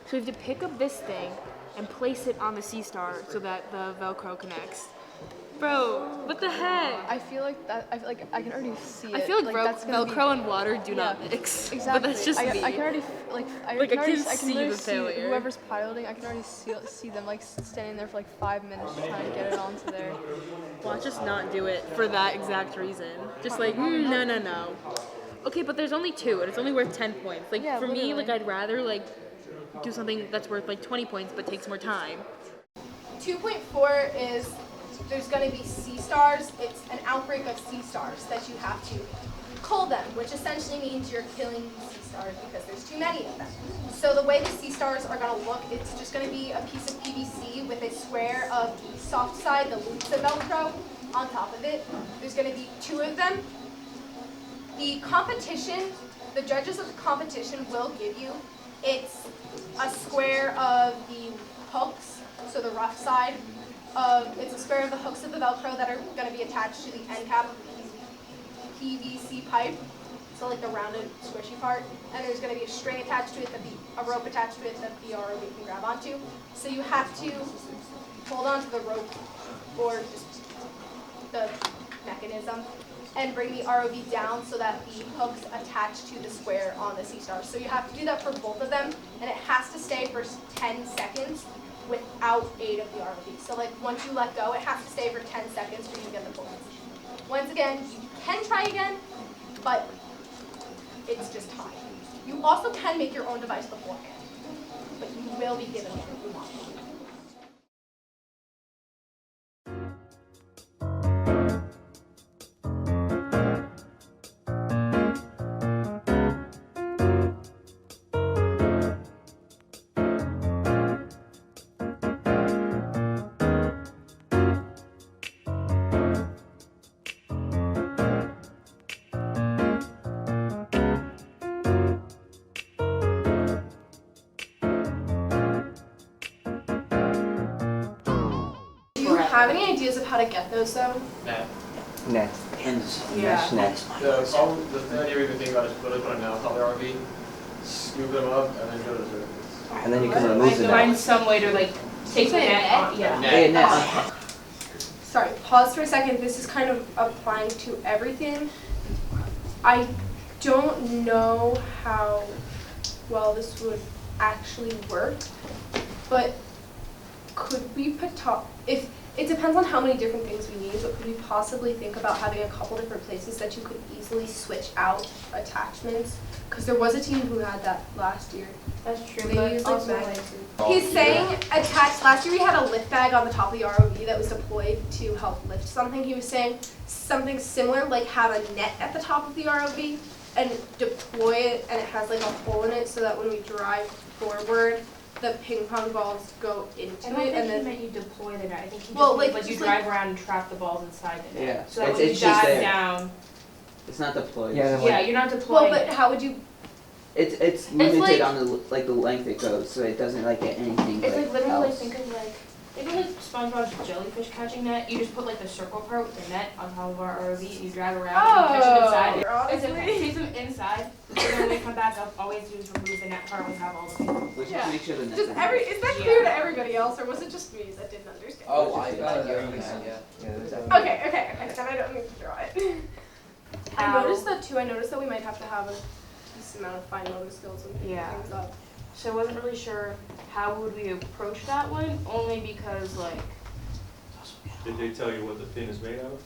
So we have to pick up this thing and place it on the sea star so that the Velcro connects. Bro, what the heck? I feel like I can already see it. I feel like, Velcro and water do not Yeah, mix. Exactly. But that's just me. I can already I can see really the failure. whoever's piloting. I can already see them like standing there for like 5 minutes trying to get it onto there. Watch us not do it for that exact reason. Just like, no. Okay, but there's only 2, and it's only worth 10 points. Like, Yeah, for me, literally. like, I'd rather, like, do something that's worth, like, 20 points but takes more time. 2.4 is there's going to be sea stars. It's an outbreak of sea stars that you have to cull them, which essentially means you're killing sea stars because there's too many of them. So the way the sea stars are going to look, it's just going to be a piece of PVC with a square of the soft side, the loops of Velcro, on top of it. There's going to be 2 of them. The competition, the judges of the competition will give you, it's a square of the hooks, so the rough side of, it's a square of the hooks of the Velcro that are going to be attached to the end cap of the PVC pipe, so like the rounded squishy part, and there's going to be a string attached to it, a rope attached to it that the ROV can grab onto. So you have to hold onto the rope or just the mechanism and bring the ROV down so that the hooks attach to the square on the sea star. So you have to do that for both of them, and it has to stay for 10 seconds without aid of the ROV. So like once you let go, it has to stay for 10 seconds for you to get the points. Once again, you can try again, but it's just time. You also can make your own device beforehand, but you will be given one if you want one. Do you have any ideas of how to get those though? Net. Mesh net. The idea we've been thinking about is put on now, top of the RV, scoop them up, and then go to the surface. And then you can remove the net. Find some way to, like, take the net off. Yeah. Hey, net. Sorry, pause for a second. This is kind of applying to everything. I don't know how well this would actually work, but could we if it depends on how many different things we need, but could we possibly think about having a couple different places that you could easily switch out attachments? Because there was a team who had that last year. That's true. They used like magnets. He's saying attached. Last year we had a lift bag on the top of the ROV that was deployed to help lift something. He was saying something similar, like have a net at the top of the ROV and deploy it, and it has like a hole in it so that when we drive forward, the ping pong balls go into it. I don't think he meant you deploy the net. I think he Well, just like, meant you just drive around and trap the balls inside the net. Yeah. So that It's- when you it's just dive there. down, It's not deployed. yeah, you're not deploying. Well, but how would you? It's limited like- on the length it goes, so it doesn't like get anything It's like literally like else. think of like SpongeBob's jellyfish catching net. You just put like the circle part with the net on top of our ROV and you drive around and you catch it inside. It's okay. Keep them inside. So then when we come back up, all we have to do is remove the net part and we have all the people. We should Yeah. make sure the net. Is that clear to everybody else, or was it just me that didn't understand? Oh, I got it. Okay, then I don't need to draw it. I noticed that too. I noticed that we might have to have a decent amount of fine motor skills when picking Yeah. things up. So I wasn't really sure how would we approach that one, only because like Did they tell you what the pin is made out of?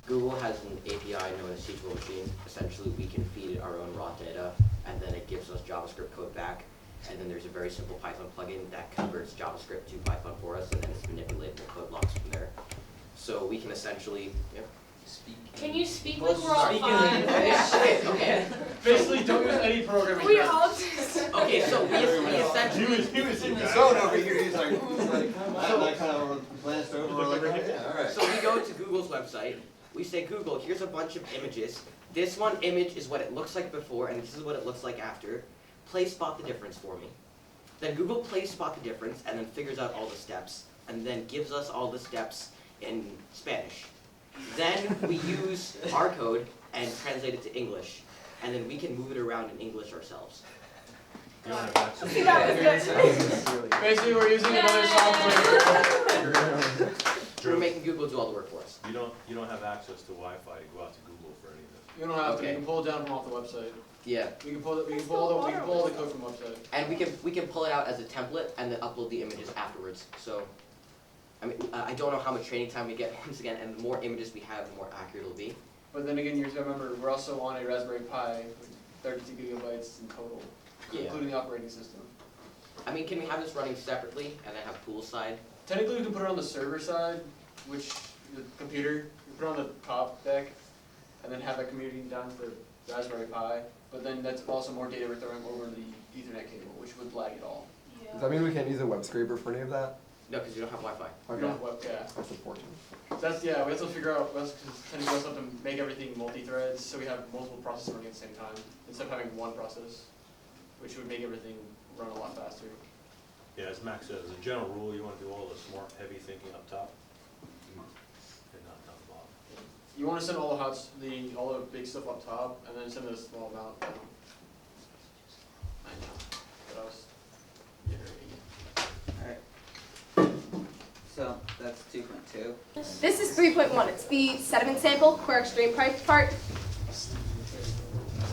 Google has an API known as SQL Machine. Essentially, we can feed it our own raw data, and then it gives us JavaScript code back. And then there's a very simple Python plugin that converts JavaScript to Python for us, and then it's manipulated code blocks from there. So we can essentially, can you speak like we're all fine? Okay. Basically, don't use any programming. We all just. Okay, so we essentially. He was in the zone over here. He's like I kind of glanced over. Like, yeah, all right. So we go to Google's website. We say, Google, here's a bunch of images. This one image is what it looks like before, and this is what it looks like after. Play spot the difference for me. Then Google plays spot the difference, and then figures out all the steps, and then gives us all the steps in Spanish. Then we use our code and translate it to English, and then we can move it around in English ourselves. You don't have access. See, that was good. Basically, we're using another software. We're making Google do all the work for us. You don't have access to Wi-Fi to go out to Google for any of this. You don't have to. Okay. You can pull it down from off the website. Yeah. We can pull all the code from the website. And we can pull it out as a template and then upload the images afterwards. So, I mean, I don't know how much training time we get once again, and the more images we have, the more accurate it'll be. But then again, you have to remember we're also on a Raspberry Pi with 32 gigabytes in total, including the operating system. I mean, can we have this running separately and then have poolside? Technically, we can put it on the server side, which the computer. We put it on the top deck, and then have that commuting down to the Raspberry Pi. But then that's also more data we're throwing over the Ethernet cable, which would lag it all. Does that mean we can't use a web scraper for any of that? No, because you don't have Wi-Fi. We don't have web, yeah. That's unfortunate. That's, yeah, we have to figure out, we also have to make everything multi-threads, so we have multiple processes running at the same time, instead of having one process, which would make everything run a lot faster. Yeah, as Max says, as a general rule, you want to do all the smart, heavy thinking up top, and not down the bottom. You want to send all all the big stuff up top, and then send a small amount down. I know. What else? So that's 2.2. This is 3.1. It's the sediment sample, core extreme part.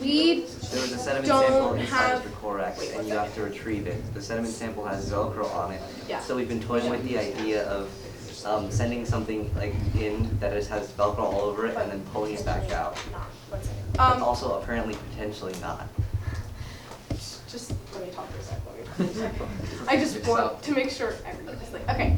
We There was a sediment don't sample inside have- of the Corex, and you have to retrieve it. The sediment sample has Velcro on it. Yeah. So we've been toying with the idea of sending something like in that has Velcro all over it, and then pulling it back out. But also apparently potentially not. Just let me talk for a second. I just want to make sure everybody's like, okay.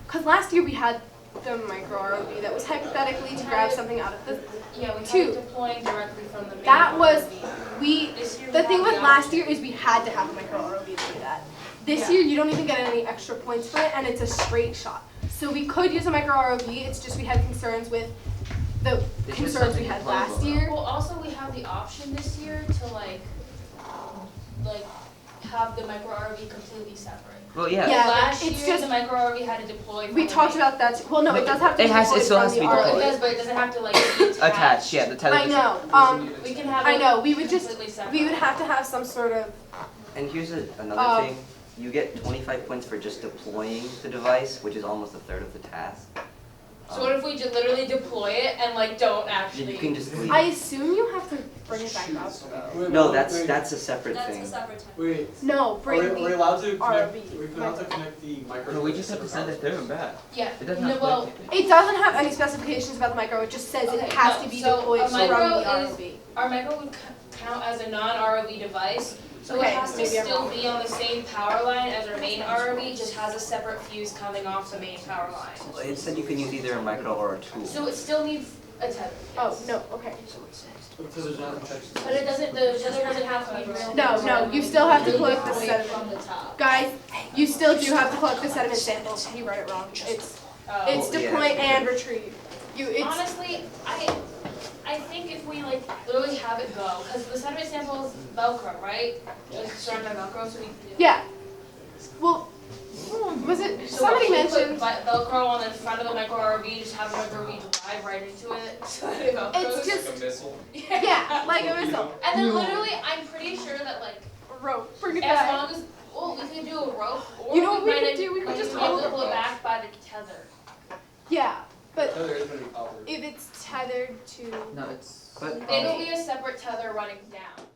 Because last year we had the micro ROV that was hypothetically to grab something out of the Yeah, we had tube. it deploying directly from the main That was, ROV. This year the we thing have with the last option. year is we had to have a micro ROV to do that. This Yeah. year you don't even get any extra points for it, and it's a straight shot. So we could use a micro ROV, it's just we had concerns with the It's just concerns we something had to play last with. year. Well, also we have the option this year to like have the micro ROV completely separate. Well, yeah. Yeah, Last it's year just- the micro ROV had to deploy. From We the talked main- about that, well, no, it does have to be It has- it deployed still from has to the be Oh, it deployed. does, but it doesn't have to like be attached. Attached, yeah, the tether. I know, We can have I it know, we would just, completely separate. we would have to have some sort of, And here's another thing. You get 25 points for just deploying the device, which is almost a third of the task. So what if we just literally deploy it and like don't actually? You can just leave. I assume you have to bring it back up though. No, that's a separate thing. Wait, No, bring are we allowed to the connect, ROV. are we allowed to connect the micro? No, we just have to send it through and back. Yeah. It doesn't No, have to well, It doesn't have any specifications about the micro, it just says it Okay, has no, to be so deployed a from the micro is- ROV. our micro would count as a non-ROV device, so Okay, it has to maybe I'm still wrong. be on the same power line as our main ROV, just has a separate fuse coming off the main power line. It said you can use either a micro or a tool. So it still needs a tether. Oh, no, okay. Because there's not protection. But it doesn't, the tether doesn't have to be real. No, you still have to collect the Away sediment. from the top. Guys, you still do have to collect the sediment samples, you wrote it wrong. It's Oh. yeah. deploy and retrieve. It's, Honestly, I think if we like literally have it go, because the sediment sample is Velcro, right? Like surrounded by Velcro, so we. yeah. Well, was it, So somebody we put mentioned, Velcro on the front of the micro RV, just have the micro RV drive right into it, so that it Velcros. it's just, missile. yeah, like a missile. And then literally, I'm pretty sure that like, Rope, bring it as back. long as, well, we could do a rope, or You know what we might could do? We could just be able to hold pull it. it back by the tether. Yeah, but Tether is gonna be powered. if it's tethered to, No, it's. But It'll be a separate tether running down.